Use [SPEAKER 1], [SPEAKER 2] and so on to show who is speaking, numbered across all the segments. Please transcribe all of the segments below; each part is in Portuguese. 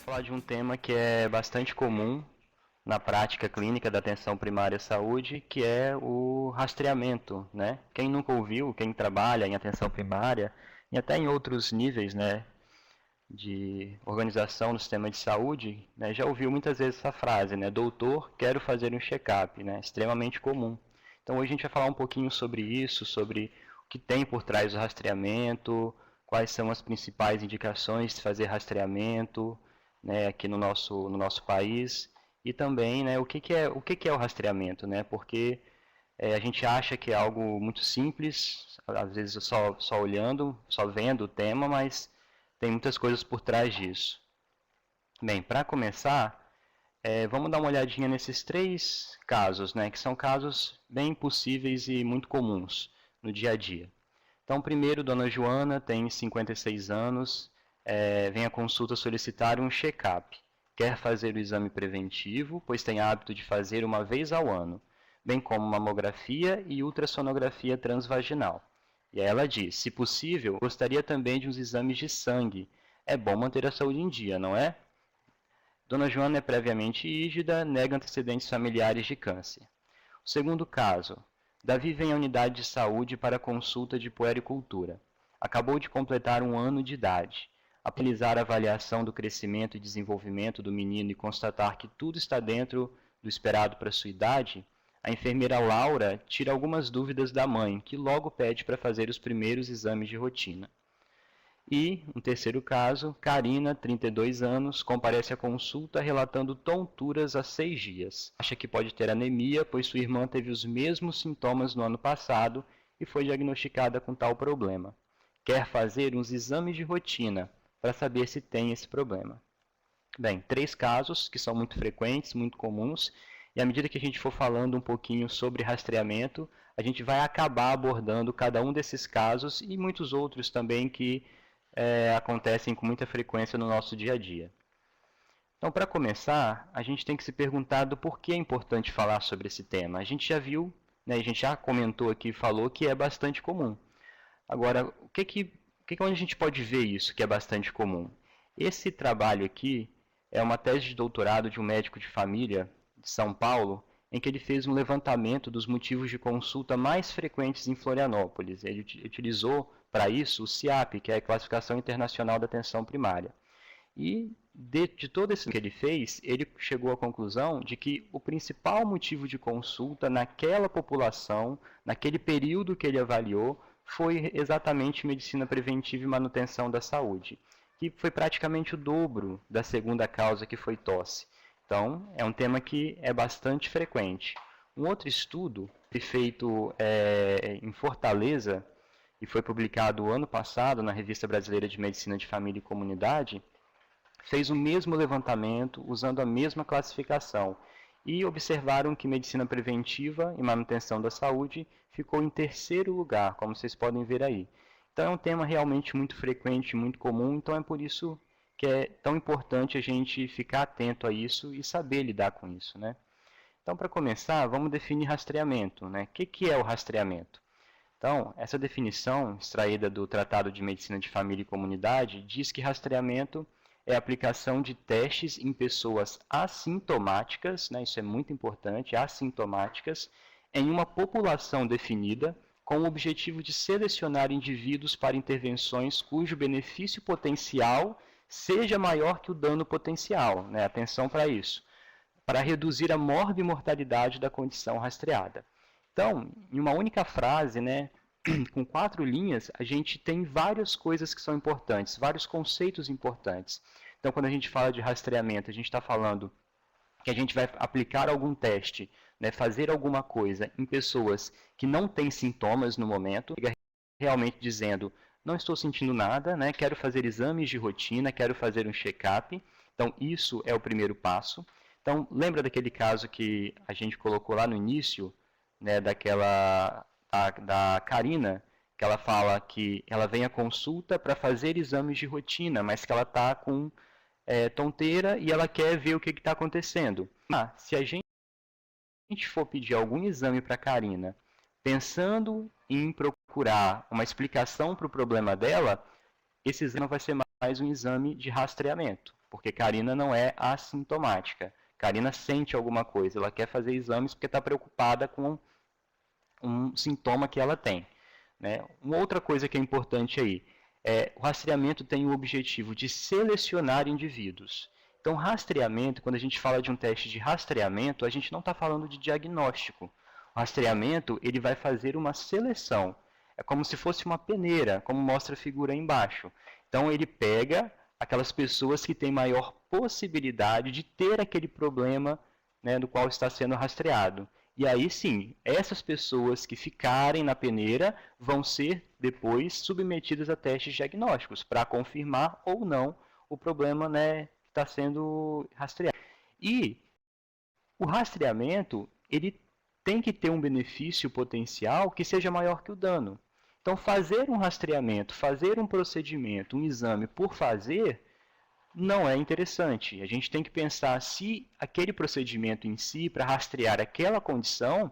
[SPEAKER 1] falar de um tema que é bastante comum na prática clínica da atenção primária à saúde, que é o rastreamento, né? Quem nunca ouviu, quem trabalha em atenção primária e até em outros níveis, né, de organização do sistema de saúde, né, já ouviu muitas vezes essa frase, né? Doutor, quero fazer um check-up, né? Extremamente comum. Então hoje a gente vai falar um pouquinho sobre isso, sobre o que tem por trás do rastreamento, quais são as principais indicações de fazer rastreamento, né, aqui no nosso país, e também, né, o que é o rastreamento, né? Porque a gente acha que é algo muito simples, às vezes só olhando, só vendo o tema, mas tem muitas coisas por trás disso. Bem, para começar, vamos dar uma olhadinha nesses três casos, né, que são casos bem possíveis e muito comuns no dia a dia. Então, primeiro, Dona Joana tem 56 anos, vem à consulta solicitar um check-up. Quer fazer o exame preventivo, pois tem hábito de fazer uma vez ao ano, bem como mamografia e ultrassonografia transvaginal. E aí ela diz, se possível, gostaria também de uns exames de sangue. É bom manter a saúde em dia, não é? Dona Joana é previamente rígida, nega antecedentes familiares de câncer. O segundo caso, Davi vem à unidade de saúde para consulta de puericultura. Acabou de completar 1 ano de idade. Após realizar a avaliação do crescimento e desenvolvimento do menino e constatar que tudo está dentro do esperado para sua idade, a enfermeira Laura tira algumas dúvidas da mãe, que logo pede para fazer os primeiros exames de rotina. E, um terceiro caso, Karina, 32 anos, comparece à consulta relatando tonturas há 6 dias. Acha que pode ter anemia, pois sua irmã teve os mesmos sintomas no ano passado e foi diagnosticada com tal problema. Quer fazer uns exames de rotina para saber se tem esse problema. Bem, 3 casos que são muito frequentes, muito comuns, e à medida que a gente for falando um pouquinho sobre rastreamento, a gente vai acabar abordando cada um desses casos e muitos outros também que acontecem com muita frequência no nosso dia a dia. Então, para começar, a gente tem que se perguntar do porquê é importante falar sobre esse tema. A gente já viu, né, a gente já comentou aqui, falou que é bastante comum. Agora, onde a gente pode ver isso que é bastante comum? Esse trabalho aqui é uma tese de doutorado de um médico de família de São Paulo, em que ele fez um levantamento dos motivos de consulta mais frequentes em Florianópolis. Ele utilizou para isso o CIAP, que é a Classificação Internacional da Atenção Primária. E de todo esse que ele fez, ele chegou à conclusão de que o principal motivo de consulta naquela população, naquele período que ele avaliou, foi exatamente medicina preventiva e manutenção da saúde, que foi praticamente o dobro da segunda causa, que foi tosse. Então, é um tema que é bastante frequente. Um outro estudo feito em Fortaleza, e foi publicado ano passado na Revista Brasileira de Medicina de Família e Comunidade, fez o mesmo levantamento, usando a mesma classificação, e observaram que medicina preventiva e manutenção da saúde ficou em terceiro lugar, como vocês podem ver aí. Então é um tema realmente muito frequente, muito comum, então é por isso que é tão importante a gente ficar atento a isso e saber lidar com isso, né? Então, para começar, vamos definir rastreamento, né? O que é o rastreamento? Então, essa definição, extraída do Tratado de Medicina de Família e Comunidade, diz que rastreamento é a aplicação de testes em pessoas assintomáticas, né, isso é muito importante, assintomáticas, em uma população definida, com o objetivo de selecionar indivíduos para intervenções cujo benefício potencial seja maior que o dano potencial, né, atenção para isso, para reduzir a morbimortalidade da condição rastreada. Então, em uma única frase, né, com 4 linhas, a gente tem várias coisas que são importantes, vários conceitos importantes. Então, quando a gente fala de rastreamento, a gente está falando que a gente vai aplicar algum teste, né, fazer alguma coisa em pessoas que não têm sintomas no momento, realmente dizendo, não estou sentindo nada, né, quero fazer exames de rotina, quero fazer um check-up. Então, isso é o primeiro passo. Então, lembra daquele caso que a gente colocou lá no início, né, da Karina, que ela fala que ela vem à consulta para fazer exames de rotina, mas que ela está com tonteira e ela quer ver o que está acontecendo. Se a gente for pedir algum exame para a Karina, pensando em procurar uma explicação para o problema dela, esse exame vai ser mais um exame de rastreamento. porque Karina não é assintomática. Karina sente alguma coisa, ela quer fazer exames porque está preocupada com um sintoma que ela tem. Né? Uma outra coisa que é importante aí, o rastreamento tem o objetivo de selecionar indivíduos. Então, rastreamento, quando a gente fala de um teste de rastreamento, a gente não está falando de diagnóstico. O rastreamento, ele vai fazer uma seleção. É como se fosse uma peneira, como mostra a figura aí embaixo. Então, ele pega aquelas pessoas que têm maior possibilidade de ter aquele problema, né, do qual está sendo rastreado. E aí sim, essas pessoas que ficarem na peneira vão ser depois submetidas a testes diagnósticos para confirmar ou não o problema, né, que está sendo rastreado. E o rastreamento, ele tem que ter um benefício potencial que seja maior que o dano. Então, fazer um rastreamento, fazer um procedimento, um exame por fazer, não é interessante. A gente tem que pensar se aquele procedimento em si, para rastrear aquela condição,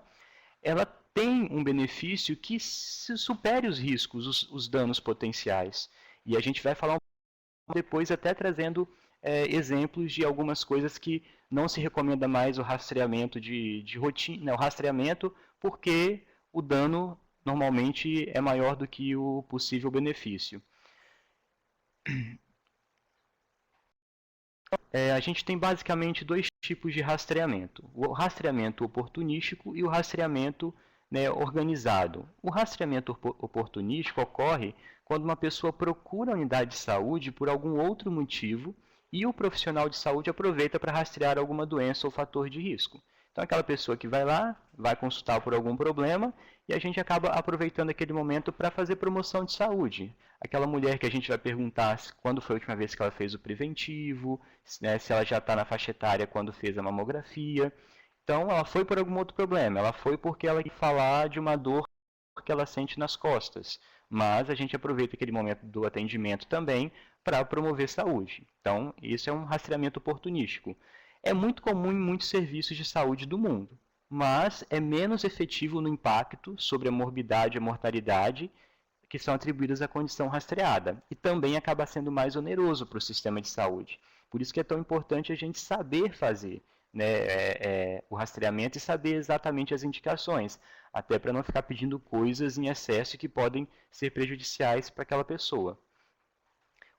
[SPEAKER 1] ela tem um benefício que supere os riscos, os danos potenciais. E a gente vai falar depois até trazendo exemplos de algumas coisas que não se recomenda mais o rastreamento de rotina, o rastreamento, porque o dano normalmente é maior do que o possível benefício. A gente tem basicamente dois tipos de rastreamento. O rastreamento oportunístico e o rastreamento, né, organizado. O rastreamento oportunístico ocorre quando uma pessoa procura a unidade de saúde por algum outro motivo e o profissional de saúde aproveita para rastrear alguma doença ou fator de risco. Então, aquela pessoa que vai lá, vai consultar por algum problema e a gente acaba aproveitando aquele momento para fazer promoção de saúde. Aquela mulher que a gente vai perguntar quando foi a última vez que ela fez o preventivo, né, se ela já está na faixa etária quando fez a mamografia. Então, ela foi por algum outro problema, ela foi porque ela quer falar de uma dor que ela sente nas costas. Mas a gente aproveita aquele momento do atendimento também para promover saúde. Então, isso é um rastreamento oportunístico. É muito comum em muitos serviços de saúde do mundo, mas é menos efetivo no impacto sobre a morbidade e a mortalidade que são atribuídas à condição rastreada. E também acaba sendo mais oneroso para o sistema de saúde. Por isso que é tão importante a gente saber fazer, né, o rastreamento e saber exatamente as indicações, até para não ficar pedindo coisas em excesso que podem ser prejudiciais para aquela pessoa.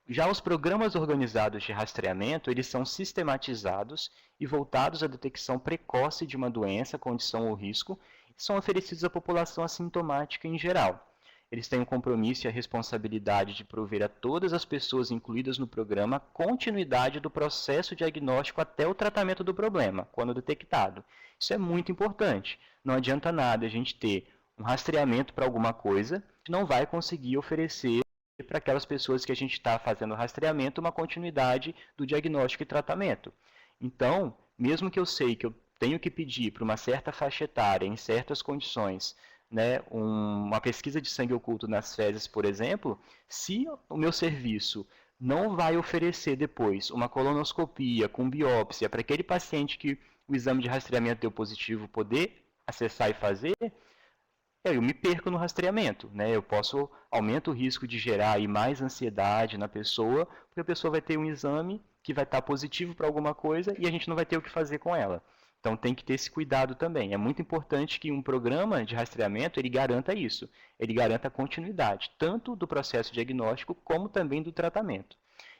[SPEAKER 1] Já os programas organizados de rastreamento, eles são sistematizados e voltados à detecção precoce de uma doença, condição ou risco, e são oferecidos à população assintomática em geral. Eles têm o compromisso e a responsabilidade de prover a todas as pessoas incluídas no programa continuidade do processo diagnóstico até o tratamento do problema, quando detectado. Isso é muito importante. Não adianta nada a gente ter um rastreamento para alguma coisa que não vai conseguir oferecer para aquelas pessoas que a gente está fazendo rastreamento uma continuidade do diagnóstico e tratamento. Então, mesmo que eu sei que eu tenho que pedir para uma certa faixa etária, em certas condições, né, uma pesquisa de sangue oculto nas fezes, por exemplo, se o meu serviço não vai oferecer depois uma colonoscopia com biópsia para aquele paciente que o exame de rastreamento deu positivo poder acessar e fazer, eu me perco no rastreamento, né? Eu aumento o risco de gerar aí mais ansiedade na pessoa, porque a pessoa vai ter um exame que vai estar positivo para alguma coisa e a gente não vai ter o que fazer com ela. Então tem que ter esse cuidado também. É muito importante que um programa de rastreamento ele garanta isso. Ele garanta a continuidade, tanto do processo diagnóstico como também do tratamento.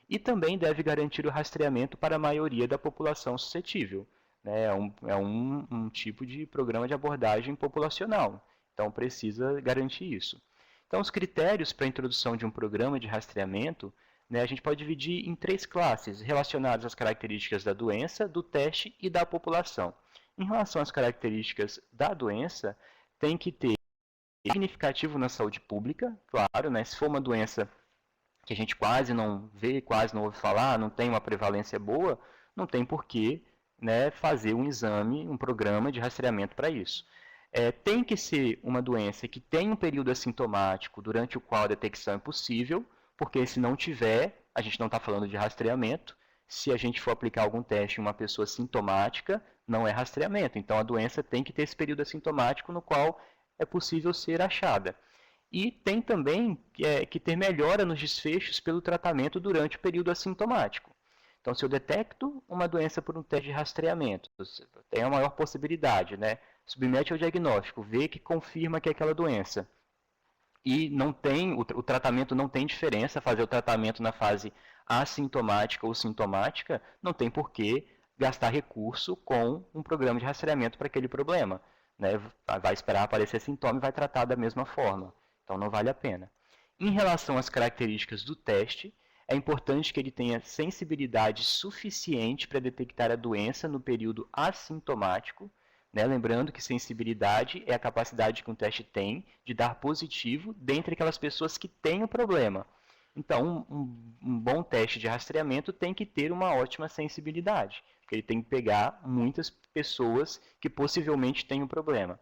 [SPEAKER 1] E também deve garantir o rastreamento para a maioria da população suscetível. Né? É um tipo de programa de abordagem populacional. Então, precisa garantir isso. Então, os critérios para a introdução de um programa de rastreamento, né, a gente pode dividir em 3 classes, relacionadas às características da doença, do teste e da população. Em relação às características da doença, tem que ter significativo na saúde pública, claro, né, se for uma doença que a gente quase não vê, quase não ouve falar, não tem uma prevalência boa, não tem porquê, né, fazer um exame, um programa de rastreamento para isso. Tem que ser uma doença que tem um período assintomático durante o qual a detecção é possível, porque se não tiver, a gente não está falando de rastreamento. Se a gente for aplicar algum teste em uma pessoa sintomática, não é rastreamento. Então, a doença tem que ter esse período assintomático no qual é possível ser achada. E tem também que ter melhora nos desfechos pelo tratamento durante o período assintomático. Então, se eu detecto uma doença por um teste de rastreamento, tem a maior possibilidade, né? Submete ao diagnóstico, vê que confirma que é aquela doença. E não tem, o tratamento não tem diferença, fazer o tratamento na fase assintomática ou sintomática, não tem por que gastar recurso com um programa de rastreamento para aquele problema. Né? Vai esperar aparecer sintoma e vai tratar da mesma forma. Então não vale a pena. Em relação às características do teste, é importante que ele tenha sensibilidade suficiente para detectar a doença no período assintomático, né? Lembrando que sensibilidade é a capacidade que um teste tem de dar positivo dentre aquelas pessoas que têm o problema. Então, um bom teste de rastreamento tem que ter uma ótima sensibilidade, porque ele tem que pegar muitas pessoas que possivelmente têm o problema.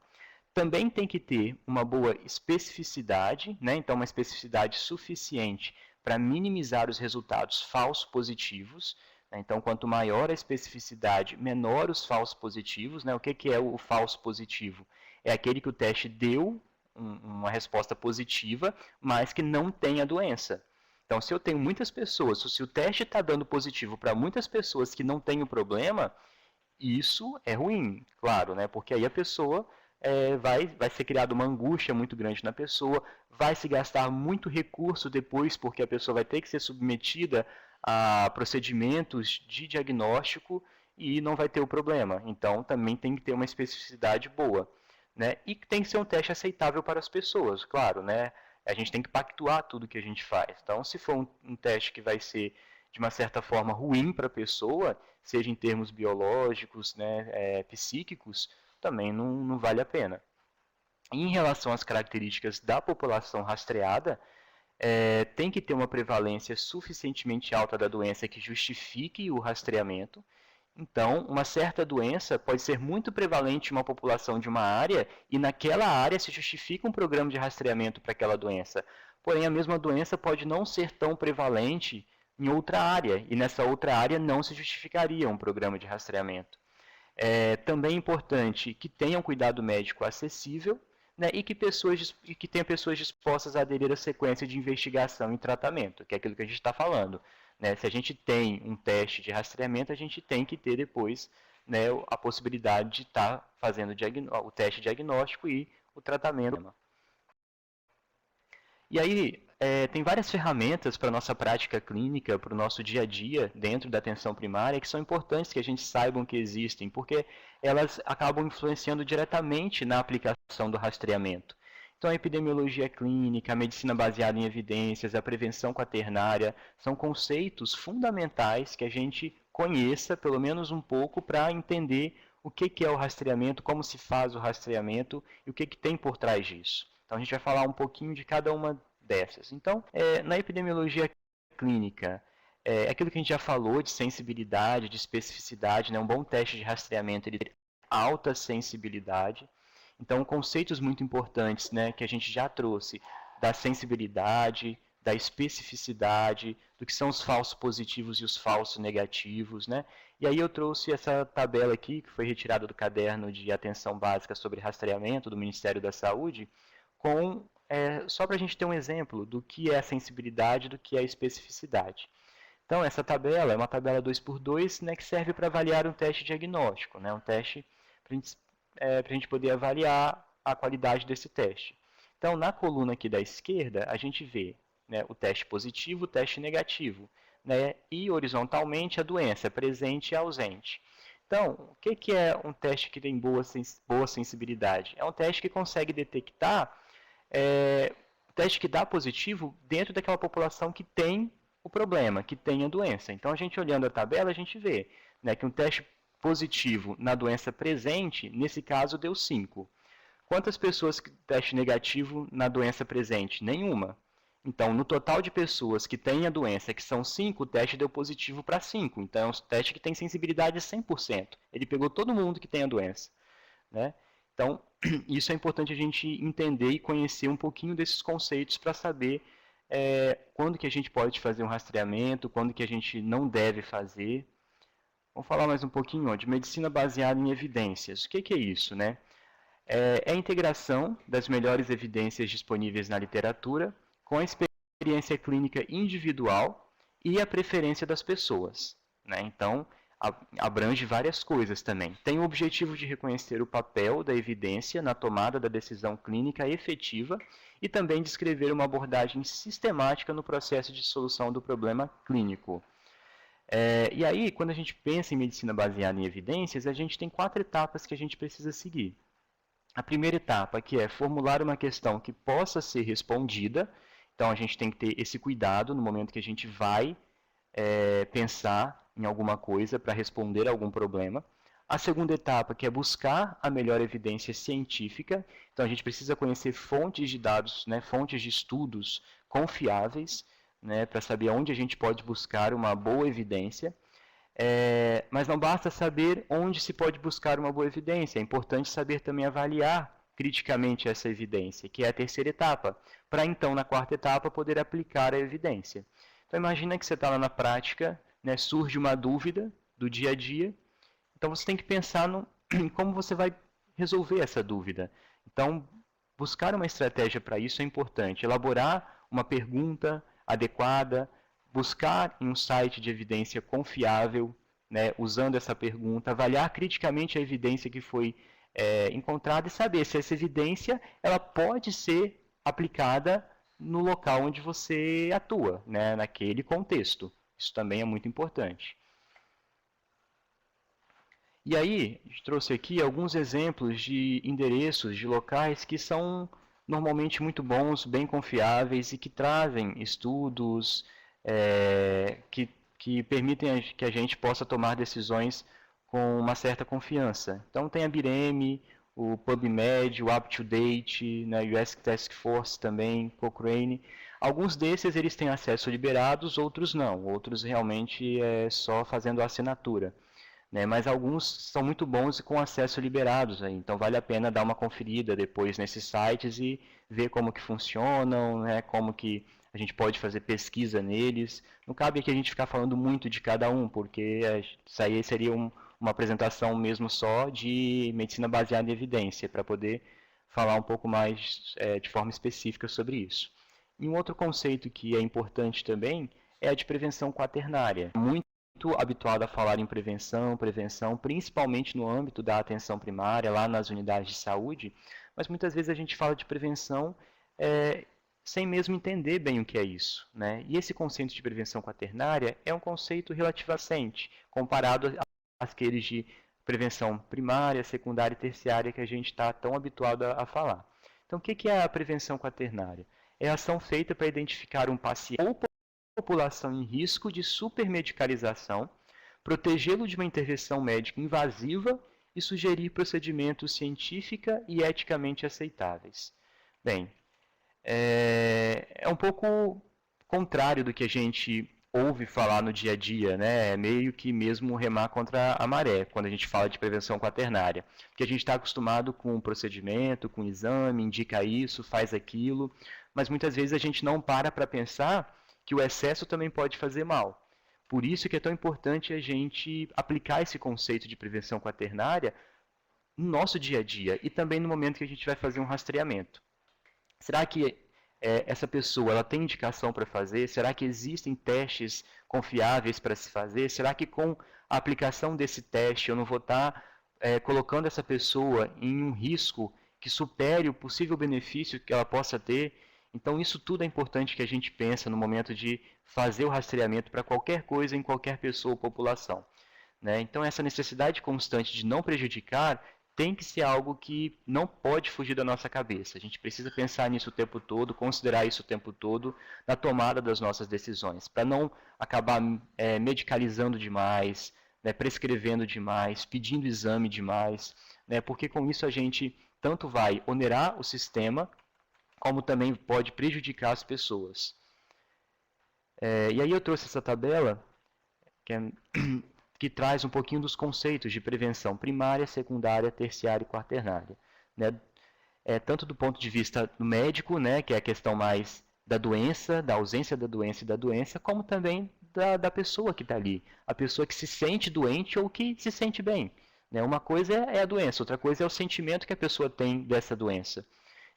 [SPEAKER 1] Também tem que ter uma boa especificidade, né? Então uma especificidade suficiente para minimizar os resultados falsos positivos. Né? Então, quanto maior a especificidade, menor os falsos positivos. Né? O que é o falso positivo? É aquele que o teste deu uma resposta positiva, mas que não tem a doença. Então, se eu tenho muitas pessoas, se o teste está dando positivo para muitas pessoas que não têm o problema, isso é ruim, claro, né? Porque aí a pessoa vai ser criada uma angústia muito grande na pessoa, vai se gastar muito recurso depois, porque a pessoa vai ter que ser submetida a procedimentos de diagnóstico e não vai ter o problema. Então, também tem que ter uma especificidade boa. Né? E tem que ser um teste aceitável para as pessoas, claro, né? A gente tem que pactuar tudo que a gente faz. Então, se for um teste que vai ser, de uma certa forma, ruim para a pessoa, seja em termos biológicos, né, psíquicos, também não vale a pena. Em relação às características da população rastreada, tem que ter uma prevalência suficientemente alta da doença que justifique o rastreamento. Então, uma certa doença pode ser muito prevalente em uma população de uma área e naquela área se justifica um programa de rastreamento para aquela doença. Porém, a mesma doença pode não ser tão prevalente em outra área e nessa outra área não se justificaria um programa de rastreamento. Também é importante que tenha um cuidado médico acessível, né, e que tenha pessoas dispostas a aderir à sequência de investigação e tratamento, que é aquilo que a gente está falando. Né? Se a gente tem um teste de rastreamento, a gente tem que ter depois, né, a possibilidade de estar fazendo o teste diagnóstico e o tratamento. E aí, tem várias ferramentas para a nossa prática clínica, para o nosso dia a dia dentro da atenção primária, que são importantes que a gente saiba que existem, porque elas acabam influenciando diretamente na aplicação do rastreamento. Então, a epidemiologia clínica, a medicina baseada em evidências, a prevenção quaternária, são conceitos fundamentais que a gente conheça, pelo menos um pouco, para entender o que é o rastreamento, como se faz o rastreamento e o que tem por trás disso. Então, a gente vai falar um pouquinho de cada uma dessas. Então, na epidemiologia clínica, aquilo que a gente já falou de sensibilidade, de especificidade, né? Um bom teste de rastreamento, ele tem alta sensibilidade. Então, conceitos muito importantes, né, que a gente já trouxe, da sensibilidade, da especificidade, do que são os falsos positivos e os falsos negativos, né? E aí eu trouxe essa tabela aqui, que foi retirada do caderno de atenção básica sobre rastreamento do Ministério da Saúde, só para a gente ter um exemplo do que é a sensibilidade e do que é a especificidade. Então, essa tabela é uma tabela 2x2, né, que serve para avaliar um teste diagnóstico, né, um teste para a gente poder avaliar a qualidade desse teste. Então, na coluna aqui da esquerda, a gente vê, né, o teste positivo, o teste negativo, né, e horizontalmente a doença, presente e ausente. Então, o que é um teste que tem boa sensibilidade? É um teste que consegue detectar teste que dá positivo dentro daquela população que tem o problema, que tem a doença. Então, a gente olhando a tabela, a gente vê, né, que um teste positivo na doença presente, nesse caso, deu 5. Quantas pessoas que teste negativo na doença presente? Nenhuma. Então, no total de pessoas que têm a doença, que são 5, o teste deu positivo para 5. Então, é um teste que tem sensibilidade de 100%. Ele pegou todo mundo que tem a doença. Né? Então, isso é importante a gente entender e conhecer um pouquinho desses conceitos para saber quando que a gente pode fazer um rastreamento, quando que a gente não deve fazer. Vamos falar mais um pouquinho de medicina baseada em evidências. O que é isso? Né? É a integração das melhores evidências disponíveis na literatura com a experiência clínica individual e a preferência das pessoas. né? Então, abrange várias coisas também. Tem o objetivo de reconhecer o papel da evidência na tomada da decisão clínica efetiva e também descrever uma abordagem sistemática no processo de solução do problema clínico. E aí, quando a gente pensa em medicina baseada em evidências, a gente tem 4 etapas que a gente precisa seguir. A primeira etapa, que é formular uma questão que possa ser respondida. Então, a gente tem que ter esse cuidado no momento que a gente vai pensar em alguma coisa para responder a algum problema. A segunda etapa, que é buscar a melhor evidência científica. Então, a gente precisa conhecer fontes de dados, né, fontes de estudos confiáveis, né, para saber onde a gente pode buscar uma boa evidência. Mas não basta saber onde se pode buscar uma boa evidência, é importante saber também avaliar criticamente essa evidência, que é a terceira etapa, para então, na quarta etapa, poder aplicar a evidência. Então, imagina que você está lá na prática, né, surge uma dúvida do dia a dia, então você tem que pensar em como você vai resolver essa dúvida. Então, buscar uma estratégia para isso é importante, elaborar uma pergunta adequada, buscar em um site de evidência confiável, né, usando essa pergunta, avaliar criticamente a evidência que foi encontrada e saber se essa evidência ela pode ser aplicada no local onde você atua, né, naquele contexto. Isso também é muito importante. E aí, a gente trouxe aqui alguns exemplos de endereços, de locais que são normalmente muito bons, bem confiáveis e que trazem estudos que permitem que a gente possa tomar decisões com uma certa confiança. Então, tem a BIREM, o PubMed, o UpToDate, né, o US Task Force também, Cochrane. Alguns desses eles têm acesso liberados, outros não. Outros realmente é só fazendo a assinatura. Né, mas alguns são muito bons e com acesso liberados. Aí, então vale a pena dar uma conferida depois nesses sites e ver como que funcionam, né, como que a gente pode fazer pesquisa neles. Não cabe aqui a gente ficar falando muito de cada um, porque isso aí seria uma apresentação mesmo só de medicina baseada em evidência, para poder falar um pouco mais de forma específica sobre isso. E um outro conceito que é importante também é a de prevenção quaternária. Muito habituado a falar em prevenção, principalmente no âmbito da atenção primária, lá nas unidades de saúde, mas muitas vezes a gente fala de prevenção sem mesmo entender bem o que é isso, né? E esse conceito de prevenção quaternária é um conceito relativamente comparado àqueles de prevenção primária, secundária e terciária que a gente está tão habituado a falar. Então, o que é a prevenção quaternária? É a ação feita para identificar um paciente ou população em risco de supermedicalização, protegê-lo de uma intervenção médica invasiva e sugerir procedimentos científica e eticamente aceitáveis. Bem, é um pouco contrário do que a gente ouve falar no dia a dia, né? É meio que mesmo remar contra a maré, quando a gente fala de prevenção quaternária. Porque a gente está acostumado com um procedimento, com um exame, indica isso, faz aquilo, mas muitas vezes a gente não para pensar que o excesso também pode fazer mal. Por isso que é tão importante a gente aplicar esse conceito de prevenção quaternária no nosso dia a dia e também no momento que a gente vai fazer um rastreamento. Será que essa pessoa ela tem indicação para fazer? Será que existem testes confiáveis para se fazer? Será que com a aplicação desse teste eu não vou estar colocando essa pessoa em um risco que supere o possível benefício que ela possa ter? Então, isso tudo é importante que a gente pense no momento de fazer o rastreamento para qualquer coisa em qualquer pessoa ou população. Né? Então, essa necessidade constante de não prejudicar tem que ser algo que não pode fugir da nossa cabeça. A gente precisa pensar nisso o tempo todo, considerar isso o tempo todo na tomada das nossas decisões, para não acabar medicalizando demais, né, prescrevendo demais, pedindo exame demais, né, porque com isso a gente tanto vai onerar o sistema, como também pode prejudicar as pessoas. E aí eu trouxe essa tabela que traz um pouquinho dos conceitos de prevenção primária, secundária, terciária e quaternária. Né? Tanto do ponto de vista do médico, né, que é a questão mais da doença, da ausência da doença e da doença, como também da pessoa que está ali. A pessoa que se sente doente ou que se sente bem. Né? Uma coisa é a doença, outra coisa é o sentimento que a pessoa tem dessa doença.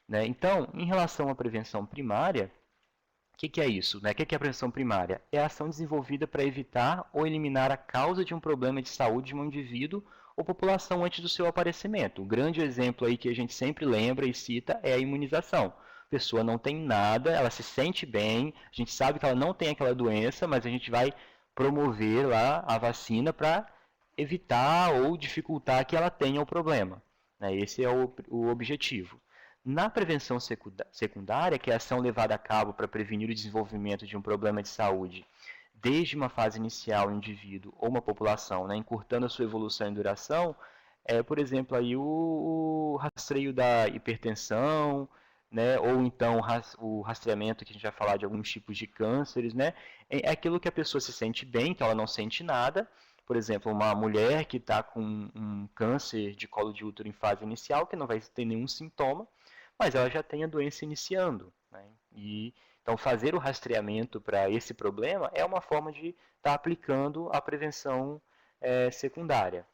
[SPEAKER 1] Né? Então, em relação à prevenção primária, que é isso? Né? O que é a prevenção primária? É a ação desenvolvida para evitar ou eliminar a causa de um problema de saúde de um indivíduo ou população antes do seu aparecimento. O grande exemplo aí que a gente sempre lembra e cita é a imunização. A pessoa não tem nada, ela se sente bem, a gente sabe que ela não tem aquela doença, mas a gente vai promover lá a vacina para evitar ou dificultar que ela tenha o problema. Né? Esse é o objetivo. Na prevenção secundária, que é a ação levada a cabo para prevenir o desenvolvimento de um problema de saúde, desde uma fase inicial, um indivíduo ou uma população, né, encurtando a sua evolução e duração, por exemplo, aí o rastreio da hipertensão, né, ou então o rastreamento, que a gente vai falar de alguns tipos de cânceres, né, é aquilo que a pessoa se sente bem, que ela não sente nada. Por exemplo, uma mulher que está com um câncer de colo de útero em fase inicial, que não vai ter nenhum sintoma, mas ela já tem a doença iniciando. Né? Então, fazer o rastreamento para esse problema é uma forma de estar aplicando a prevenção secundária.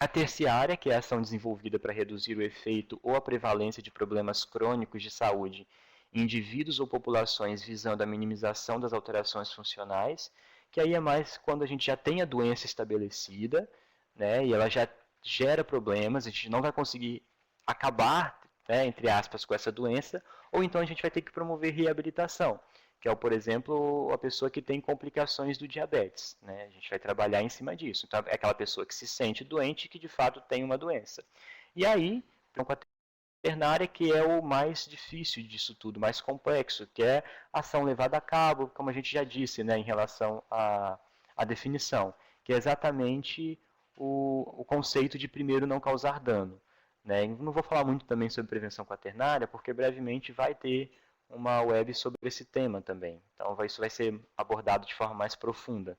[SPEAKER 1] A terciária, que é a ação desenvolvida para reduzir o efeito ou a prevalência de problemas crônicos de saúde em indivíduos ou populações visando a minimização das alterações funcionais, que aí é mais quando a gente já tem a doença estabelecida, né, e ela já gera problemas, a gente não vai conseguir acabar, né, entre aspas, com essa doença, ou então a gente vai ter que promover reabilitação, que é, por exemplo, a pessoa que tem complicações do diabetes. Né? A gente vai trabalhar em cima disso. Então, é aquela pessoa que se sente doente e que, de fato, tem uma doença. E aí, então, com a ternária, que é o mais difícil disso tudo, mais complexo, que é a ação levada a cabo, como a gente já disse, né, em relação à definição, que é exatamente o conceito de primeiro não causar dano. Né? Não vou falar muito também sobre prevenção quaternária, porque brevemente vai ter uma web sobre esse tema também. Então isso vai ser abordado de forma mais profunda.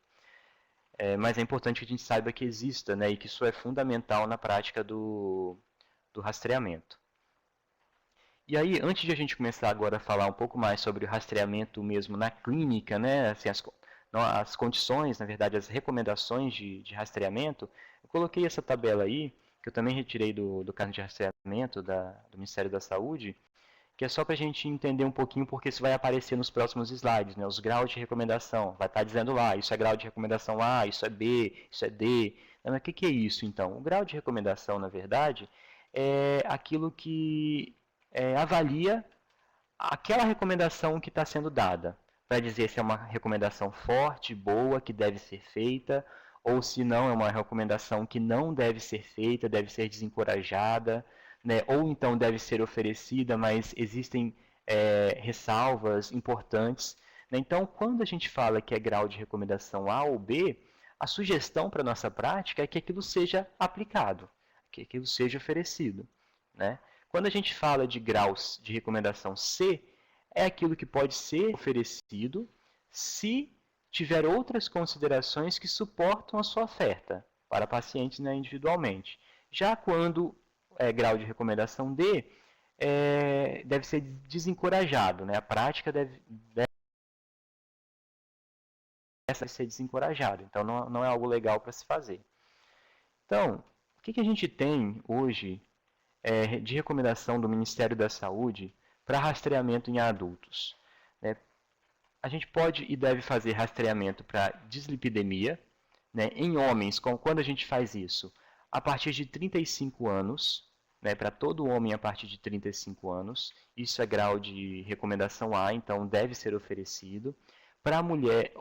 [SPEAKER 1] Mas é importante que a gente saiba que exista, né, e que isso é fundamental na prática do rastreamento. E aí, antes de a gente começar agora a falar um pouco mais sobre o rastreamento mesmo na clínica, né, assim, as condições, na verdade, as recomendações de rastreamento, eu coloquei essa tabela aí, que eu também retirei do cargo de rastreamento do Ministério da Saúde, que é só para a gente entender um pouquinho, porque isso vai aparecer nos próximos slides, né? Os graus de recomendação. Vai estar dizendo lá, isso é grau de recomendação A, isso é B, isso é D. Mas o que é isso, então? O grau de recomendação, na verdade, é aquilo que avalia aquela recomendação que está sendo dada, para dizer se é uma recomendação forte, boa, que deve ser feita, ou se não é uma recomendação que não deve ser feita, deve ser desencorajada, né? Ou então deve ser oferecida, mas existem ressalvas importantes. Né? Então, quando a gente fala que é grau de recomendação A ou B, a sugestão para a nossa prática é que aquilo seja aplicado, que aquilo seja oferecido. Né? Quando a gente fala de graus de recomendação C, é aquilo que pode ser oferecido se tiver outras considerações que suportam a sua oferta para pacientes, né, individualmente. Já quando é grau de recomendação D, deve ser desencorajado, né? A prática deve ser desencorajada, então não é algo legal para se fazer. Então, o que a gente tem hoje de recomendação do Ministério da Saúde para rastreamento em adultos? A gente pode e deve fazer rastreamento para dislipidemia, né, em homens. Quando a gente faz isso? A partir de 35 anos, né, para todo homem a partir de 35 anos, isso é grau de recomendação A, então deve ser oferecido. Para a mulher,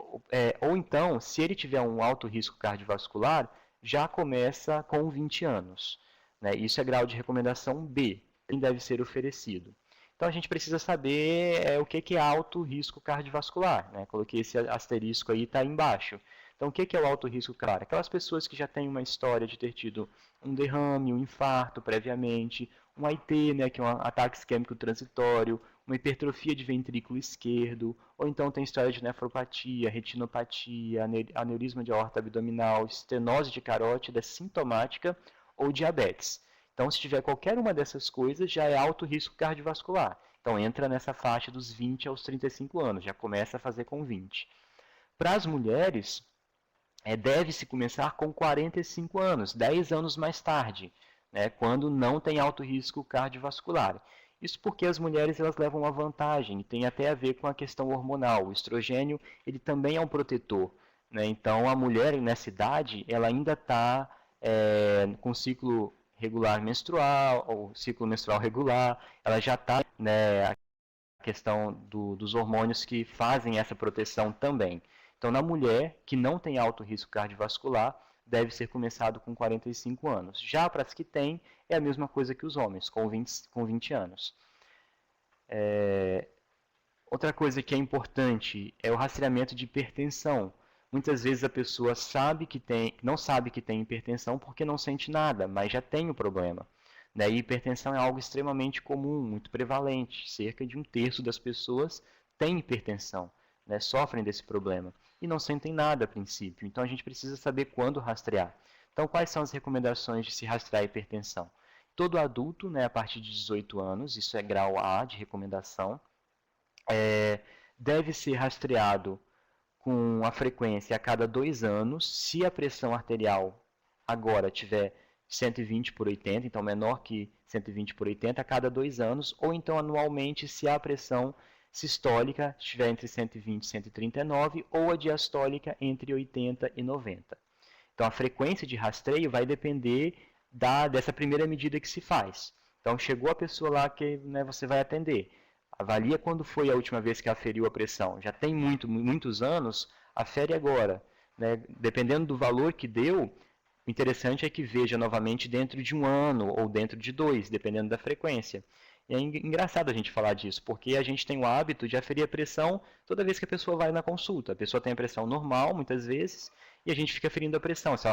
[SPEAKER 1] ou então, se ele tiver um alto risco cardiovascular, já começa com 20 anos. Né, isso é grau de recomendação B, que deve ser oferecido. Então a gente precisa saber o que é alto risco cardiovascular. Né? Coloquei esse asterisco aí, está embaixo. Então o que é o alto risco cardiovascular? Aquelas pessoas que já têm uma história de ter tido um derrame, um infarto previamente, um AIT, né, que é um ataque isquêmico transitório, uma hipertrofia de ventrículo esquerdo, ou então tem história de nefropatia, retinopatia, aneurisma de aorta abdominal, estenose de carótida sintomática ou diabetes. Então, se tiver qualquer uma dessas coisas, já é alto risco cardiovascular. Então, entra nessa faixa dos 20 aos 35 anos, já começa a fazer com 20. Para as mulheres, deve-se começar com 45 anos, 10 anos mais tarde, né, quando não tem alto risco cardiovascular. Isso porque as mulheres elas levam uma vantagem, e tem até a ver com a questão hormonal. O estrogênio ele também é um protetor, né? Então a mulher nessa idade ela ainda está com ciclo regular menstrual, ou ciclo menstrual regular, ela já está, né, a questão dos hormônios que fazem essa proteção também. Então, na mulher que não tem alto risco cardiovascular, deve ser começado com 45 anos. Já para as que têm, é a mesma coisa que os homens, com 20 anos. Outra coisa que é importante é o rastreamento de hipertensão. Muitas vezes a pessoa não sabe que tem hipertensão porque não sente nada, mas já tem o problema. E hipertensão é algo extremamente comum, muito prevalente. Cerca de 1/3 das pessoas têm hipertensão, né, sofrem desse problema e não sentem nada a princípio. Então a gente precisa saber quando rastrear. Então quais são as recomendações de se rastrear a hipertensão? Todo adulto, né, a partir de 18 anos, isso é grau A de recomendação, deve ser rastreado com a frequência a cada 2 anos, se a pressão arterial agora tiver 120/80, então menor que 120/80 a cada 2 anos, ou então anualmente se a pressão sistólica estiver entre 120 e 139, ou a diastólica entre 80 e 90. Então a frequência de rastreio vai depender dessa primeira medida que se faz. Então chegou a pessoa lá que, né, você vai atender. Avalia quando foi a última vez que aferiu a pressão. Já tem muitos anos, afere agora. Né? Dependendo do valor que deu, o interessante é que veja novamente dentro de 1 ano ou dentro de 2, dependendo da frequência. E é engraçado a gente falar disso, porque a gente tem o hábito de aferir a pressão toda vez que a pessoa vai na consulta. A pessoa tem a pressão normal, muitas vezes, e a gente fica aferindo a pressão. Se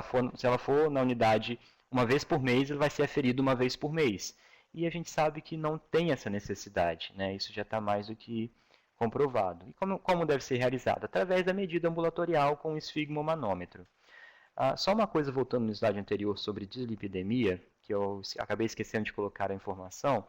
[SPEAKER 1] ela for na unidade uma vez por mês, ela vai ser aferida uma vez por mês. E a gente sabe que não tem essa necessidade, né? Isso já está mais do que comprovado. E como deve ser realizado? Através da medida ambulatorial com o esfigmomanômetro. Só uma coisa voltando no slide anterior sobre dislipidemia, que eu acabei esquecendo de colocar a informação,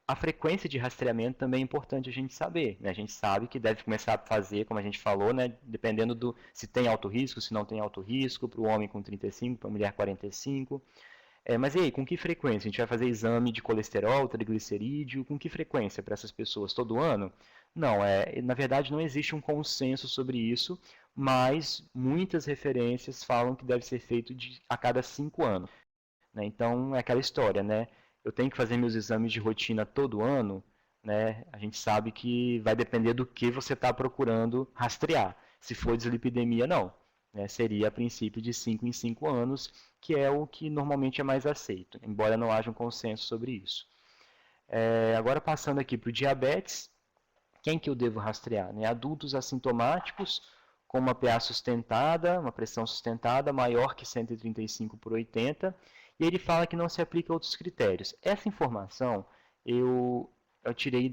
[SPEAKER 1] a frequência de rastreamento também é importante a gente saber. Né? A gente sabe que deve começar a fazer, como a gente falou, né? Dependendo do se tem alto risco, se não tem alto risco, para o homem com 35, para a mulher 45. Mas e aí, com que frequência? A gente vai fazer exame de colesterol, triglicerídeo, com que frequência para essas pessoas? Todo ano? Não, na verdade não existe um consenso sobre isso, mas muitas referências falam que deve ser feito a cada 5 anos. Né? Então, é aquela história, né? Eu tenho que fazer meus exames de rotina todo ano, né? A gente sabe que vai depender do que você está procurando rastrear. Se for dislipidemia, não. Né? Seria a princípio de 5 em 5 anos, que é o que normalmente é mais aceito, embora não haja um consenso sobre isso. Agora passando aqui para o diabetes, quem que eu devo rastrear? Né? Adultos assintomáticos, com uma PA sustentada, uma pressão sustentada, maior que 135/80, e ele fala que não se aplica a outros critérios. Essa informação eu tirei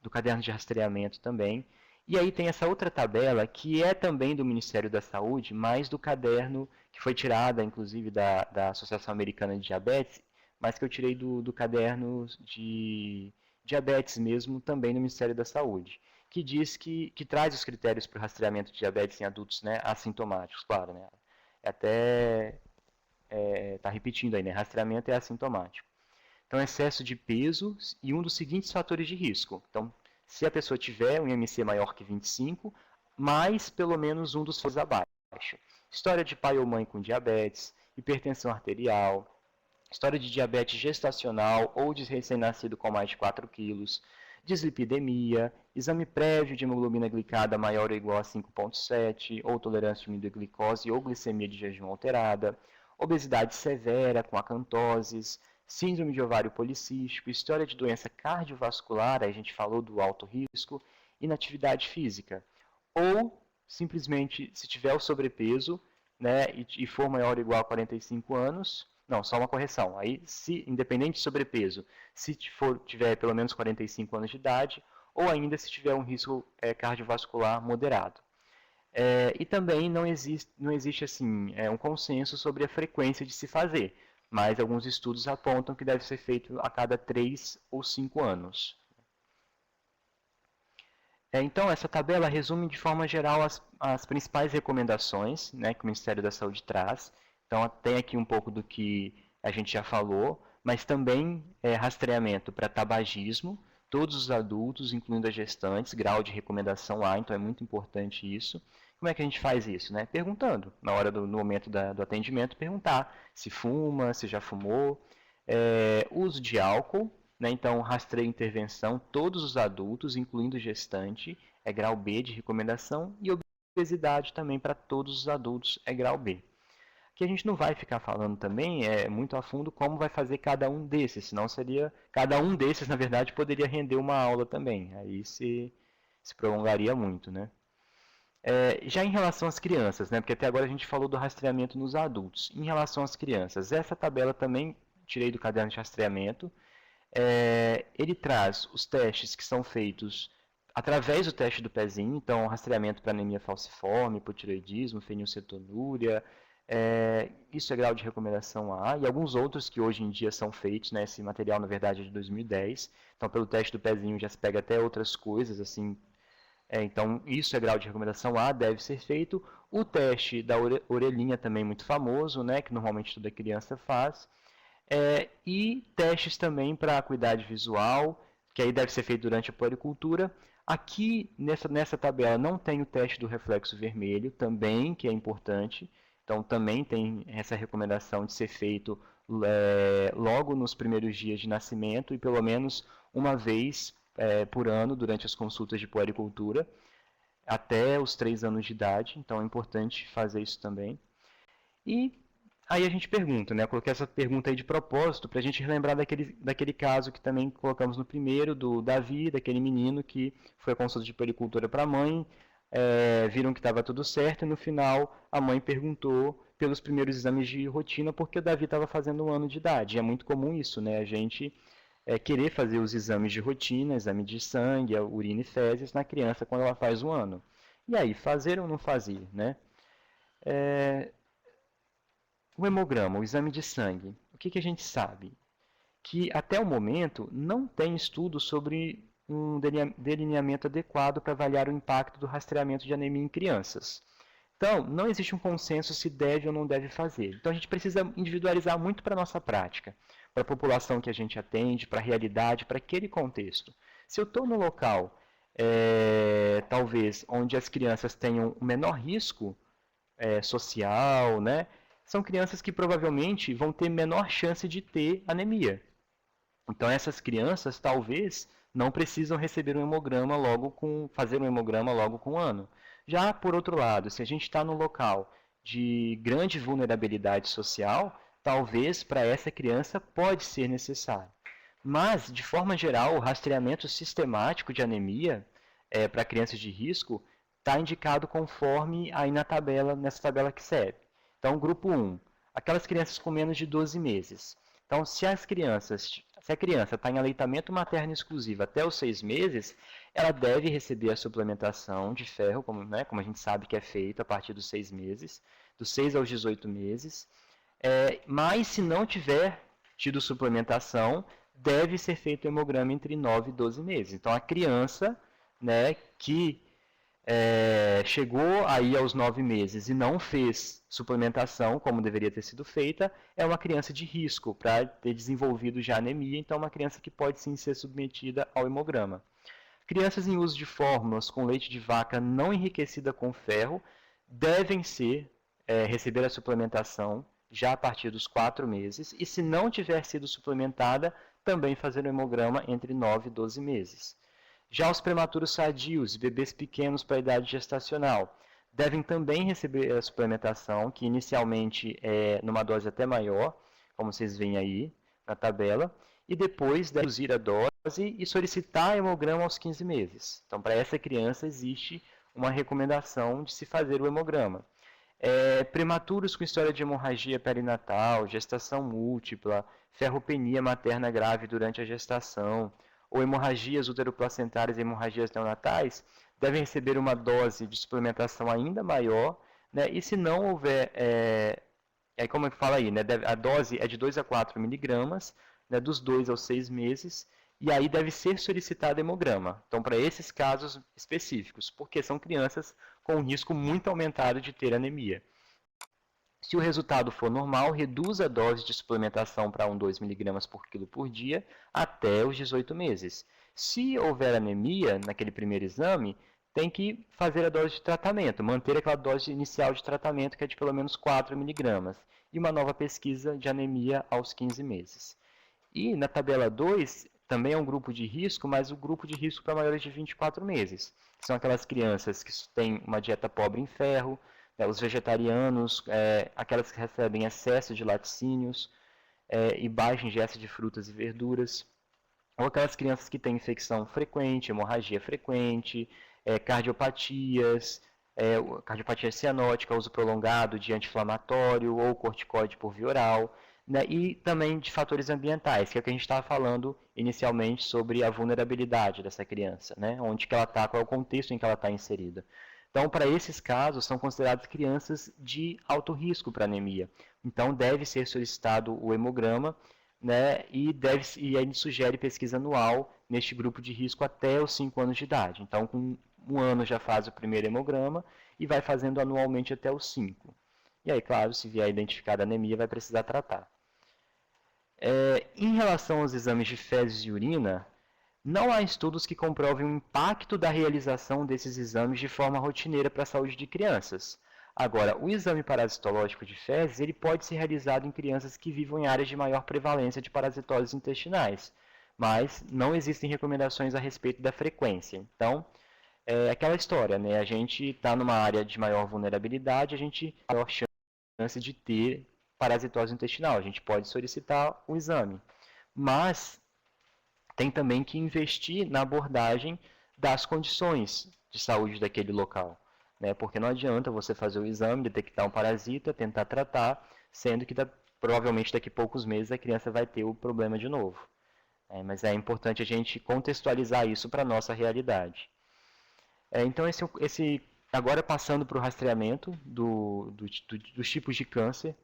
[SPEAKER 1] do caderno de rastreamento também, e aí tem essa outra tabela, que é também do Ministério da Saúde, mas do caderno que foi tirada, inclusive, da Associação Americana de Diabetes, mas que eu tirei do caderno de diabetes mesmo, também no Ministério da Saúde, que diz que traz os critérios para o rastreamento de diabetes em adultos, né, assintomáticos, claro, né? Até está repetindo aí, né? Rastreamento é assintomático. Então, excesso de peso e um dos seguintes fatores de risco. Então, se a pessoa tiver um IMC maior que 25, mais pelo menos um dos fatores abaixo. História de pai ou mãe com diabetes, hipertensão arterial, história de diabetes gestacional ou de recém-nascido com mais de 4 quilos, dislipidemia, exame prévio de hemoglobina glicada maior ou igual a 5,7, ou tolerância à glicose ou glicemia de jejum alterada, obesidade severa com acantoses, síndrome de ovário policístico, história de doença cardiovascular, a gente falou do alto risco, inatividade física. Ou, simplesmente, se tiver o sobrepeso, né, e for maior ou igual a 45 anos, não, só uma correção, aí, independente de sobrepeso, se tiver pelo menos 45 anos de idade, ou ainda se tiver um risco cardiovascular moderado. E também não existe assim, um consenso sobre a frequência de se fazer, mas alguns estudos apontam que deve ser feito a cada 3 ou 5 anos. Então, essa tabela resume de forma geral as principais recomendações, né, que o Ministério da Saúde traz. Então, tem aqui um pouco do que a gente já falou, mas também rastreamento para tabagismo, todos os adultos, incluindo as gestantes, grau de recomendação A, então é muito importante isso. Como é que a gente faz isso? Né? Perguntando, no momento do atendimento, perguntar se fuma, se já fumou, uso de álcool, né? Então rastreio e intervenção, todos os adultos, incluindo gestante, é grau B de recomendação, e obesidade também para todos os adultos é grau B. Que a gente não vai ficar falando também muito a fundo como vai fazer cada um desses, senão seria, cada um desses, na verdade, poderia render uma aula também, aí se prolongaria muito, né? Já em relação às crianças, né, porque até agora a gente falou do rastreamento nos adultos, em relação às crianças, essa tabela também tirei do caderno de rastreamento, ele traz os testes que são feitos através do teste do pezinho, então rastreamento para anemia falciforme, hipotireoidismo, fenilcetonúria, isso é grau de recomendação A, e alguns outros que hoje em dia são feitos, né, esse material na verdade é de 2010, então pelo teste do pezinho já se pega até outras coisas, assim, então isso é grau de recomendação A, deve ser feito. O teste da orelhinha também muito famoso, né, que normalmente toda criança faz, e testes também para acuidade visual, que aí deve ser feito durante a puericultura. Aqui nessa tabela não tem o teste do reflexo vermelho, também, que é importante. Então também tem essa recomendação de ser feito logo nos primeiros dias de nascimento e pelo menos uma vez por ano durante as consultas de puericultura, até os 3 anos de idade. Então é importante fazer isso também. E aí a gente pergunta, né? Eu coloquei essa pergunta aí de propósito para a gente relembrar daquele caso que também colocamos no primeiro, do Davi, daquele menino que foi a consulta de puericultura para a mãe, viram que estava tudo certo e no final a mãe perguntou pelos primeiros exames de rotina porque o Davi estava fazendo 1 ano de idade. E é muito comum isso, né? A gente querer fazer os exames de rotina, exame de sangue, urina e fezes na criança quando ela faz 1 ano. E aí, fazer ou não fazer, né? O hemograma, o exame de sangue, o que a gente sabe? Que até o momento não tem estudo sobre um delineamento adequado para avaliar o impacto do rastreamento de anemia em crianças. Então, não existe um consenso se deve ou não deve fazer. Então, a gente precisa individualizar muito para a nossa prática, para a população que a gente atende, para a realidade, para aquele contexto. Se eu estou no local, talvez, onde as crianças tenham o menor risco social, né? São crianças que provavelmente vão ter menor chance de ter anemia. Então essas crianças talvez não precisam receber um hemograma fazer um hemograma logo com 1 ano. Já por outro lado, se a gente está num local de grande vulnerabilidade social, talvez para essa criança pode ser necessário. Mas, de forma geral, o rastreamento sistemático de anemia para crianças de risco está indicado conforme aí nessa tabela que segue. Então, grupo 1, aquelas crianças com menos de 12 meses. Então, se a criança está em aleitamento materno exclusivo até os 6 meses, ela deve receber a suplementação de ferro, como a gente sabe que é feito a partir dos 6 meses, dos 6 aos 18 meses. Mas, se não tiver tido suplementação, deve ser feito o hemograma entre 9 e 12 meses. Então, a criança, né, que chegou aí aos 9 meses e não fez suplementação, como deveria ter sido feita, é uma criança de risco para ter desenvolvido já anemia, então é uma criança que pode sim ser submetida ao hemograma. Crianças em uso de fórmulas com leite de vaca não enriquecida com ferro devem receber a suplementação já a partir dos 4 meses, e se não tiver sido suplementada, também fazer o hemograma entre 9 e 12 meses. Já os prematuros sadios, bebês pequenos para a idade gestacional, devem também receber a suplementação, que inicialmente é numa dose até maior, como vocês veem aí na tabela, e depois deve reduzir a dose e solicitar hemograma aos 15 meses. Então, para essa criança existe uma recomendação de se fazer o hemograma. Prematuros com história de hemorragia perinatal, gestação múltipla, ferropenia materna grave durante a gestação, ou hemorragias uteroplacentárias e hemorragias neonatais, devem receber uma dose de suplementação ainda maior, né? E se não houver, como é que fala aí, né? A dose é de 2 a 4 miligramas, né? Dos 2 aos 6 meses, e aí deve ser solicitado hemograma. Então, para esses casos específicos, porque são crianças com um risco muito aumentado de ter anemia. Se o resultado for normal, reduz a dose de suplementação para 2 mg por quilo por dia até os 18 meses. Se houver anemia naquele primeiro exame, tem que fazer a dose de tratamento, manter aquela dose inicial de tratamento que é de pelo menos 4 mg e uma nova pesquisa de anemia aos 15 meses. E na tabela 2, também é um grupo de risco, mas o grupo de risco para maiores de 24 meses. São aquelas crianças que têm uma dieta pobre em ferro, né, os vegetarianos, aquelas que recebem excesso de laticínios e baixa ingesta de frutas e verduras, ou aquelas crianças que têm infecção frequente, hemorragia frequente, cardiopatias, cardiopatia cianótica, uso prolongado de anti-inflamatório ou corticoide por via oral, né, e também de fatores ambientais, que é o que a gente estava falando inicialmente sobre a vulnerabilidade dessa criança, né, onde que ela está, qual é o contexto em que ela está inserida. Então, para esses casos, são consideradas crianças de alto risco para anemia. Então, deve ser solicitado o hemograma, né, e aí sugere pesquisa anual neste grupo de risco até os 5 anos de idade. Então, com 1 ano já faz o primeiro hemograma e vai fazendo anualmente até os 5. E aí, claro, se vier identificada anemia, vai precisar tratar. Em relação aos exames de fezes e urina, não há estudos que comprovem o impacto da realização desses exames de forma rotineira para a saúde de crianças. Agora, o exame parasitológico de fezes ele pode ser realizado em crianças que vivam em áreas de maior prevalência de parasitoses intestinais, mas não existem recomendações a respeito da frequência. Então, é aquela história, né? A gente está numa área de maior vulnerabilidade, a gente tem maior chance de ter parasitose intestinal. A gente pode solicitar o exame. Mas tem também que investir na abordagem das condições de saúde daquele local, né? Porque não adianta você fazer o exame, detectar um parasita, tentar tratar, sendo que provavelmente daqui a poucos meses a criança vai ter o problema de novo. Mas é importante a gente contextualizar isso para a nossa realidade. Então, agora passando para o rastreamento dos tipos de câncer,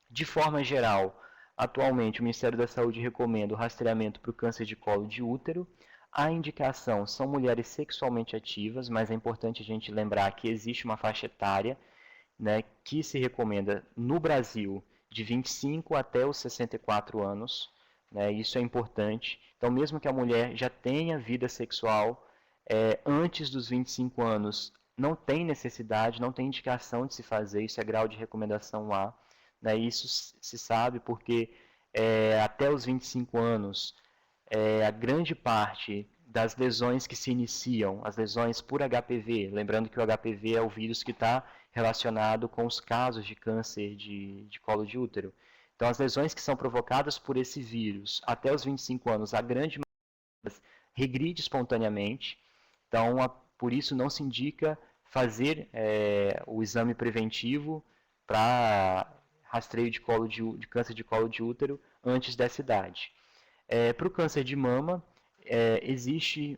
[SPEAKER 1] de forma geral, atualmente o Ministério da Saúde recomenda o rastreamento para o câncer de colo de útero. A indicação são mulheres sexualmente ativas, mas é importante a gente lembrar que existe uma faixa etária, né, que se recomenda no Brasil de 25 até os 64 anos. Né, isso é importante. Então, mesmo que a mulher já tenha vida sexual antes dos 25 anos, não tem necessidade, não tem indicação de se fazer, isso é grau de recomendação A. Né, isso se sabe porque até os 25 anos, a grande parte das lesões que se iniciam, as lesões por HPV, lembrando que o HPV é o vírus que está relacionado com os casos de câncer de colo de útero. Então, as lesões que são provocadas por esse vírus até os 25 anos, a grande maioria regride espontaneamente. Então, por isso não se indica fazer o exame preventivo para rastreio de câncer de colo de útero antes dessa idade. Para o câncer de mama, existe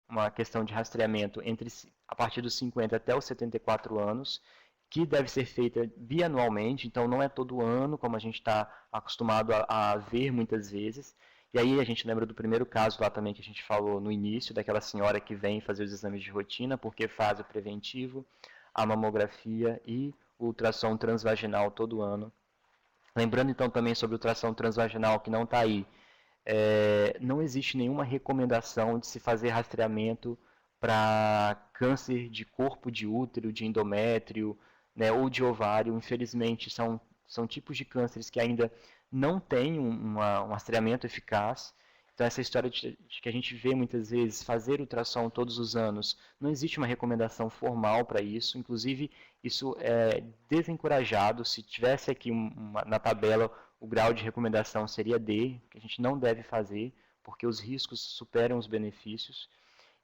[SPEAKER 1] uma questão de rastreamento a partir dos 50 até os 74 anos, que deve ser feita bianualmente, então não é todo ano, como a gente está acostumado a ver muitas vezes. E aí a gente lembra do primeiro caso lá também que a gente falou no início, daquela senhora que vem fazer os exames de rotina, porque faz o preventivo, a mamografia e o ultrassom transvaginal todo ano. Lembrando então também sobre o ultrassom transvaginal que não está aí, não existe nenhuma recomendação de se fazer rastreamento para câncer de corpo de útero, de endométrio, né, ou de ovário. Infelizmente, são tipos de cânceres que ainda não têm um rastreamento eficaz. Então, essa história de que a gente vê muitas vezes fazer ultrassom todos os anos, não existe uma recomendação formal para isso. Inclusive, isso é desencorajado. Se tivesse aqui na tabela, o grau de recomendação seria D, que a gente não deve fazer, porque os riscos superam os benefícios.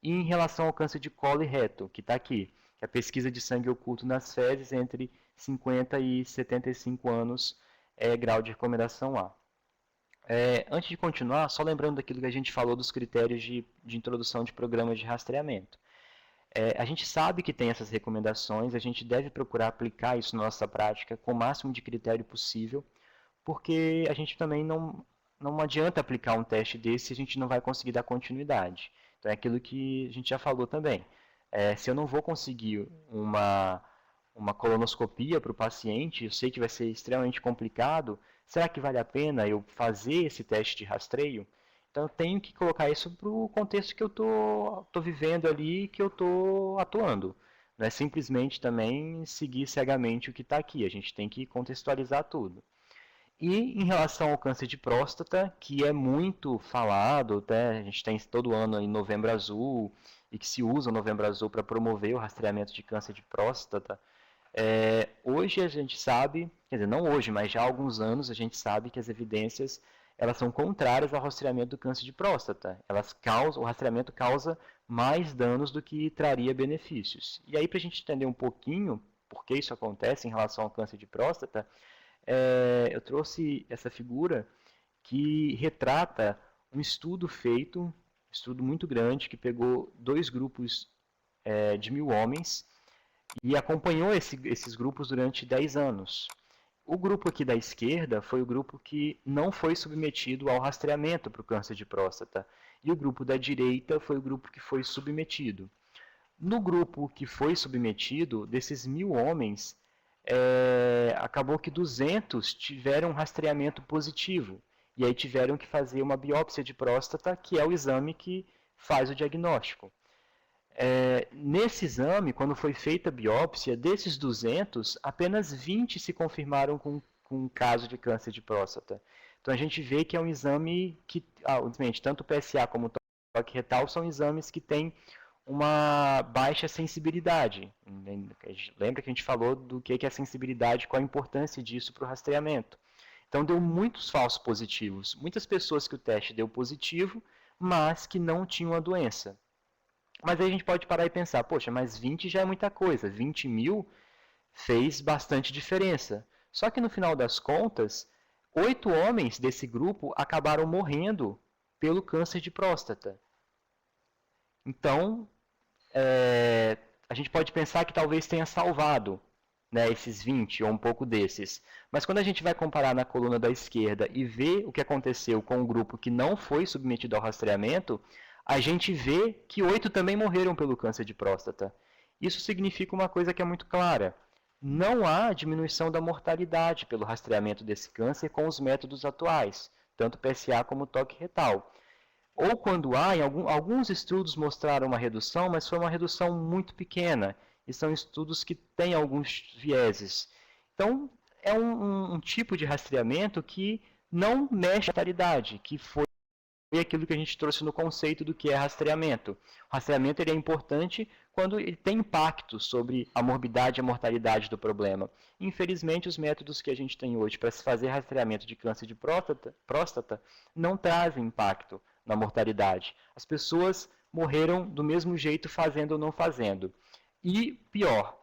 [SPEAKER 1] E em relação ao câncer de colo e reto, que está aqui, que é a pesquisa de sangue oculto nas fezes entre 50 e 75 anos é grau de recomendação A. Antes de continuar, só lembrando daquilo que a gente falou dos critérios de introdução de programas de rastreamento. A gente sabe que tem essas recomendações, a gente deve procurar aplicar isso na nossa prática com o máximo de critério possível, porque a gente também não adianta aplicar um teste desse se a gente não vai conseguir dar continuidade. Então é aquilo que a gente já falou também. Se eu não vou conseguir um uma colonoscopia para o paciente, eu sei que vai ser extremamente complicado, será que vale a pena eu fazer esse teste de rastreio? Então eu tenho que colocar isso para o contexto que eu tô vivendo ali, que eu estou atuando. Não é simplesmente também seguir cegamente o que está aqui, a gente tem que contextualizar tudo. E em relação ao câncer de próstata, que é muito falado, até a gente tem todo ano em Novembro Azul, e que se usa o Novembro Azul para promover o rastreamento de câncer de próstata, hoje a gente sabe, quer dizer, não hoje, mas já há alguns anos a gente sabe que as evidências elas são contrárias ao rastreamento do câncer de próstata. O rastreamento causa mais danos do que traria benefícios. E aí, para a gente entender um pouquinho por que isso acontece em relação ao câncer de próstata, eu trouxe essa figura que retrata um estudo feito, um estudo muito grande, que pegou 2 grupos de 1.000 homens e acompanhou esses grupos durante 10 anos. O grupo aqui da esquerda foi o grupo que não foi submetido ao rastreamento para o câncer de próstata. E o grupo da direita foi o grupo que foi submetido. No grupo que foi submetido, desses 1.000 homens, acabou que 200 tiveram um rastreamento positivo. E aí tiveram que fazer uma biópsia de próstata, que é o exame que faz o diagnóstico. Nesse exame, quando foi feita a biópsia, desses 200, apenas 20 se confirmaram com um caso de câncer de próstata. Então a gente vê que é um exame que, tanto o PSA como o toque retal são exames que têm uma baixa sensibilidade. Lembra que a gente falou do que é a sensibilidade, qual a importância disso para o rastreamento. Então deu muitos falsos positivos. Muitas pessoas que o teste deu positivo, mas que não tinham a doença. Mas aí a gente pode parar e pensar, poxa, mas 20 já é muita coisa, 20.000 fez bastante diferença. Só que no final das contas, 8 homens desse grupo acabaram morrendo pelo câncer de próstata. Então, a gente pode pensar que talvez tenha salvado, né, esses 20 ou um pouco desses. Mas quando a gente vai comparar na coluna da esquerda e ver o que aconteceu com o grupo que não foi submetido ao rastreamento, a gente vê que 8 também morreram pelo câncer de próstata. Isso significa uma coisa que é muito clara. Não há diminuição da mortalidade pelo rastreamento desse câncer com os métodos atuais, tanto PSA como toque retal. Ou quando há, alguns estudos mostraram uma redução, mas foi uma redução muito pequena. E são estudos que têm alguns vieses. Então, é um tipo de rastreamento que não mexe a mortalidade, que foi aquilo que a gente trouxe no conceito do que é rastreamento. O rastreamento ele é importante quando ele tem impacto sobre a morbidade e a mortalidade do problema. Infelizmente, os métodos que a gente tem hoje para se fazer rastreamento de câncer de próstata não trazem impacto na mortalidade. As pessoas morreram do mesmo jeito fazendo ou não fazendo. E pior,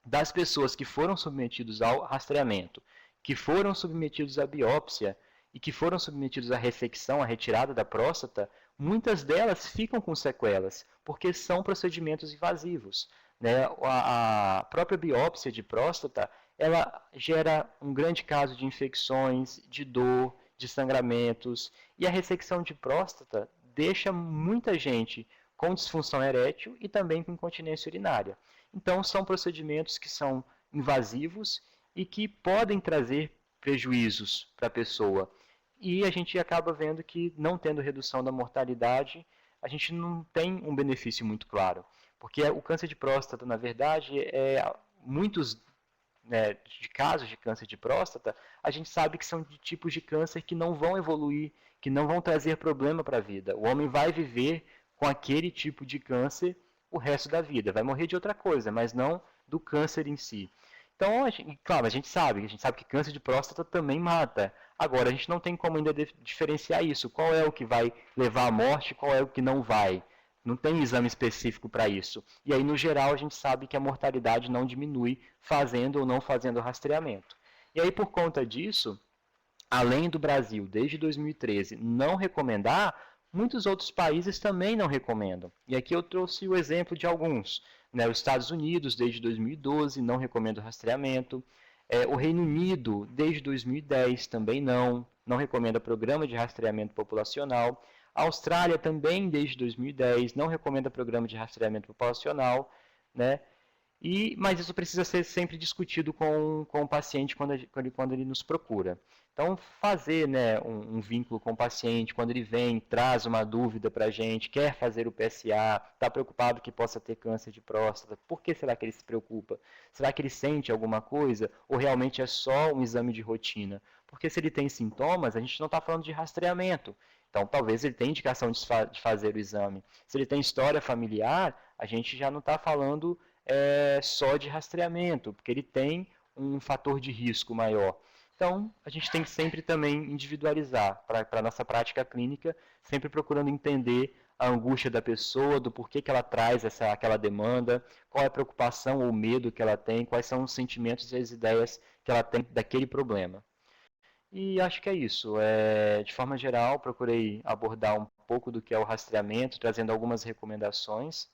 [SPEAKER 1] das pessoas que foram submetidas ao rastreamento, que foram submetidos à biópsia e que foram submetidos à ressecção, à retirada da próstata, muitas delas ficam com sequelas, porque são procedimentos invasivos. Né? A própria biópsia de próstata, ela gera um grande caso de infecções, de dor, de sangramentos, e a ressecção de próstata deixa muita gente com disfunção erétil e também com incontinência urinária. Então, são procedimentos que são invasivos e que podem trazer prejuízos para a pessoa. E a gente acaba vendo que, não tendo redução da mortalidade, a gente não tem um benefício muito claro. Porque o câncer de próstata, na verdade, muitos de casos de câncer de próstata, a gente sabe que são de tipos de câncer que não vão evoluir, que não vão trazer problema para a vida. O homem vai viver com aquele tipo de câncer o resto da vida. Vai morrer de outra coisa, mas não do câncer em si. Então, claro, a gente sabe que câncer de próstata também mata. Agora, a gente não tem como ainda diferenciar isso. Qual é o que vai levar à morte, qual é o que não vai. Não tem exame específico para isso. E aí, no geral, a gente sabe que a mortalidade não diminui fazendo ou não fazendo rastreamento. E aí, por conta disso, além do Brasil, desde 2013, não recomendar, muitos outros países também não recomendam. E aqui eu trouxe o exemplo de alguns. Os Estados Unidos, desde 2012, não recomenda o rastreamento. O Reino Unido, desde 2010, também não recomenda programa de rastreamento populacional. A Austrália também, desde 2010, não recomenda programa de rastreamento populacional. Mas isso precisa ser sempre discutido com o paciente quando ele nos procura. Então, fazer, né, um vínculo com o paciente, quando ele vem, traz uma dúvida para a gente, quer fazer o PSA, está preocupado que possa ter câncer de próstata, por que será que ele se preocupa? Será que ele sente alguma coisa ou realmente é só um exame de rotina? Porque se ele tem sintomas, a gente não está falando de rastreamento. Então, talvez ele tenha indicação de fazer o exame. Se ele tem história familiar, a gente já não está falando só de rastreamento, porque ele tem um fator de risco maior. Então, a gente tem que sempre também individualizar para a nossa prática clínica, sempre procurando entender a angústia da pessoa, do porquê que ela traz aquela demanda, qual é a preocupação ou medo que ela tem, quais são os sentimentos e as ideias que ela tem daquele problema. E acho que é isso. De forma geral, procurei abordar um pouco do que é o rastreamento, trazendo algumas recomendações.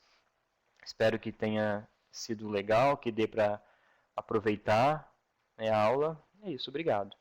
[SPEAKER 1] Espero que tenha sido legal, que dê para aproveitar, né, a aula. É isso, obrigado.